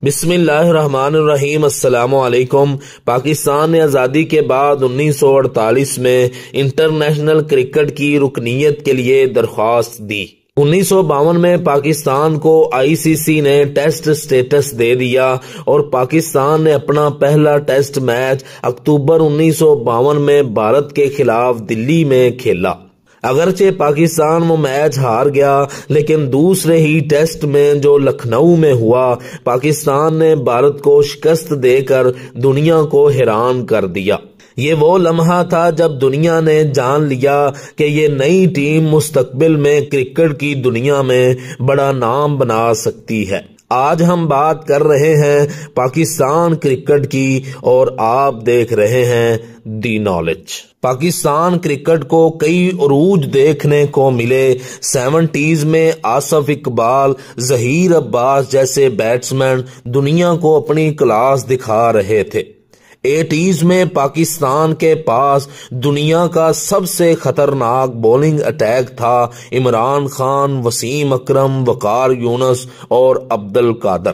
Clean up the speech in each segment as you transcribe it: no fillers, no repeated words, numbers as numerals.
بسم اللہ الرحمن الرحیم۔ السلام علیکم۔ پاکستان نے آزادی کے بعد 1948 میں انٹرنیشنل کرکٹ کی رکنیت کے لیے درخواست دی۔ 1952 میں پاکستان کو آئی سی سی نے ٹیسٹ سٹیٹس دے دیا اور پاکستان نے اپنا پہلا ٹیسٹ میچ اکتوبر 1952 میں بھارت کے خلاف دلی میں کھیلا۔ اگرچہ پاکستان وہ میچ ہار گیا، لیکن دوسرے ہی ٹیسٹ میں جو لکھنؤ میں ہوا، پاکستان نے بھارت کو شکست دے کر دنیا کو حیران کر دیا۔ یہ وہ لمحہ تھا جب دنیا نے جان لیا کہ یہ نئی ٹیم مستقبل میں کرکٹ کی دنیا میں بڑا نام بنا سکتی ہے۔ آج ہم بات کر رہے ہیں پاکستان کرکٹ کی اور آپ دیکھ رہے ہیں دی نالج۔ پاکستان کرکٹ کو کئی عروج دیکھنے کو ملے۔ 70s میں آصف اقبال، ظہیر عباس جیسے بیٹسمین دنیا کو اپنی کلاس دکھا رہے تھے۔ 80s میں پاکستان کے پاس دنیا کا سب سے خطرناک بولنگ اٹیک تھا۔ عمران خان، وسیم اکرم، وقار یونس اور عبد القادر۔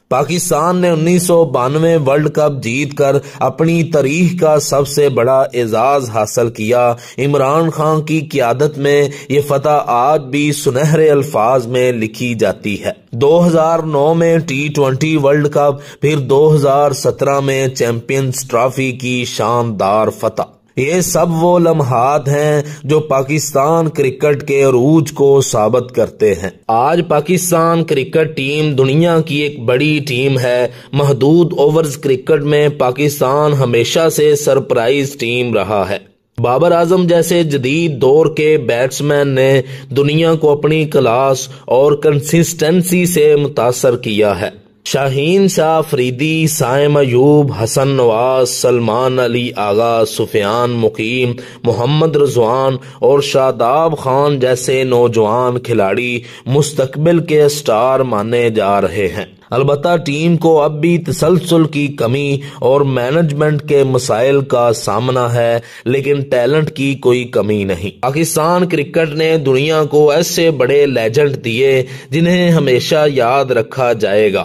پاکستان نے 1992 ورلڈ کپ جیت کر اپنی تاریخ کا سب سے بڑا اعزاز حاصل کیا۔ عمران خان کی قیادت میں یہ فتح آج بھی سنہرے الفاظ میں لکھی جاتی ہے۔ 2009 میں T20 ورلڈ کپ، پھر 2017 میں چیمپئنز ٹرافی کی شاندار فتح۔ یہ سب وہ لمحات ہیں جو پاکستان کرکٹ کے عروج کو ثابت کرتے ہیں۔ آج پاکستان کرکٹ ٹیم دنیا کی ایک بڑی ٹیم ہے۔ محدود اوورز کرکٹ میں پاکستان ہمیشہ سے سرپرائز ٹیم رہا ہے۔ بابر اعظم جیسے جدید دور کے بیٹسمین نے دنیا کو اپنی کلاس اور کنسسٹنسی سے متاثر کیا ہے۔ شاہین شاہ افریدی، سائم ایوب، حسن نواز، سلمان علی آغا، سفیان مقیم، محمد رضوان اور شاداب خان جیسے نوجوان کھلاڑی مستقبل کے سٹار مانے جا رہے ہیں۔ البتہ ٹیم کو اب بھی تسلسل کی کمی اور مینجمنٹ کے مسائل کا سامنا ہے، لیکن ٹیلنٹ کی کوئی کمی نہیں۔ پاکستان کرکٹ نے دنیا کو ایسے بڑے لیجنڈ دیے جنہیں ہمیشہ یاد رکھا جائے گا۔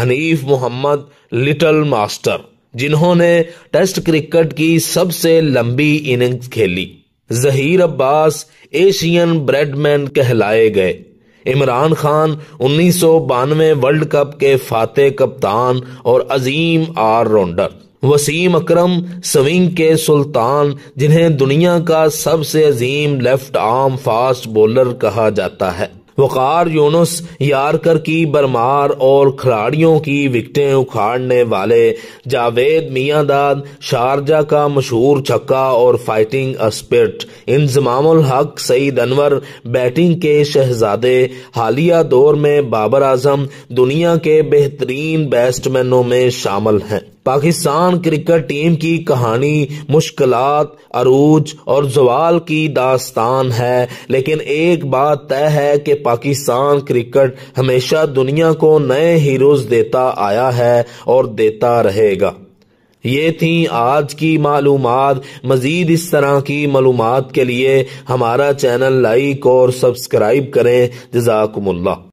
حنیف محمد، لٹل ماسٹر، جنہوں نے ٹیسٹ کرکٹ کی سب سے لمبی اننگز کھیلی۔ ظہیر عباس ایشین بریڈ مین کہلائے گئے۔ عمران خان 1992 ورلڈ کپ کے فاتح کپتان اور عظیم آل راؤنڈر۔ وسیم اکرم سوئنگ کے سلطان، جنہیں دنیا کا سب سے عظیم لیفٹ آرم فاسٹ بولر کہا جاتا ہے۔ وقار یونس یارکر کی برمار اور کھلاڑیوں کی وکٹیں اکھاڑنے والے۔ جاوید میاں داد شارجہ کا مشہور چھکا اور فائٹنگ اسپرٹ۔ انضمام الحق سعید انور بیٹنگ کے شہزادے۔ حالیہ دور میں بابر اعظم دنیا کے بہترین بیٹسمینوں میں شامل ہیں۔ پاکستان کرکٹ ٹیم کی کہانی مشکلات، عروج اور زوال کی داستان ہے، لیکن ایک بات طے ہے کہ پاکستان کرکٹ ہمیشہ دنیا کو نئے ہیروز دیتا آیا ہے اور دیتا رہے گا۔ یہ تھیں آج کی معلومات۔ مزید اس طرح کی معلومات کے لیے ہمارا چینل لائک اور سبسکرائب کریں۔ جزاکم اللہ۔